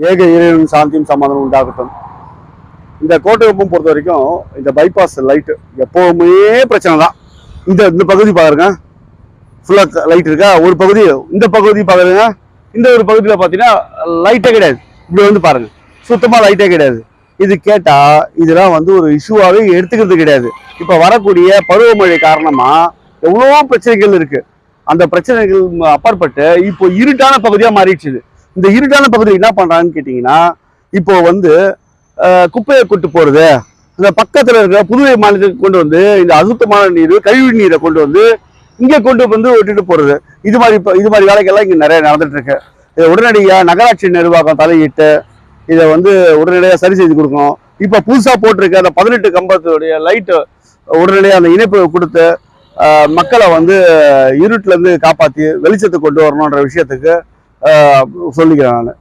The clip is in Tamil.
ஏக இறைவன் சாந்தியும் சமாதானம் உண்டாகட்டும். இந்த கோட்டகுப்பம் பொறுத்த வரைக்கும் இந்த பைபாஸ் லைட்டு எப்போவுமே பிரச்சனை தான். இந்த பகுதி பாருங்க, ஃபுல்லாக லைட் இருக்கா. ஒரு பகுதி இந்த பகுதி பாருங்க, இந்த ஒரு பகுதியில் பார்த்தீங்கன்னா லைட்டே கிடையாது. இப்படி வந்து பாருங்க, சுத்தமாக லைட்டே கிடையாது. இது கேட்டால் இதெல்லாம் வந்து ஒரு இஷ்யூவாகவே எடுத்துக்கிறது கிடையாது. இப்போ வரக்கூடிய பருவமழை காரணமாக எவ்வளோ பிரச்சனைகள் இருக்கு. அந்த பிரச்சனைகள் அப்பாற்பட்டு இப்போ இருட்டான பகுதியாக மாறிடுச்சு. இந்த இருட்டான பகுதி என்ன பண்றாங்கன்னு கேட்டீங்கன்னா, இப்போ வந்து குப்பையை கொண்டு போறது, இந்த பக்கத்துல இருக்கிற புதுவை மாநிலத்துக்கு கொண்டு வந்து இந்த அசுத்தமான நீர், கழிவு நீரை கொண்டு வந்து இங்கே கொண்டு வந்து விட்டுட்டு போறது. இது மாதிரி வேலைகள்லாம் இங்க நிறைய நடந்துட்டு இருக்கு. இதை உடனடியாக நகராட்சி நிர்வாகம் தலையிட்டு இதை வந்து உடனடியாக சரி செய்து கொடுக்கணும். இப்போ புதுசாக போட்டிருக்க அந்த 18 கம்பத்துடைய லைட்டு உடனடியாக அந்த இணைப்பு கொடுத்து மக்களை வந்து இருட்டுல இருந்து காப்பாற்றி வெளிச்சத்தை கொண்டு வரணுன்ற விஷயத்துக்கு சொல்லிக்கிறேன் நான்.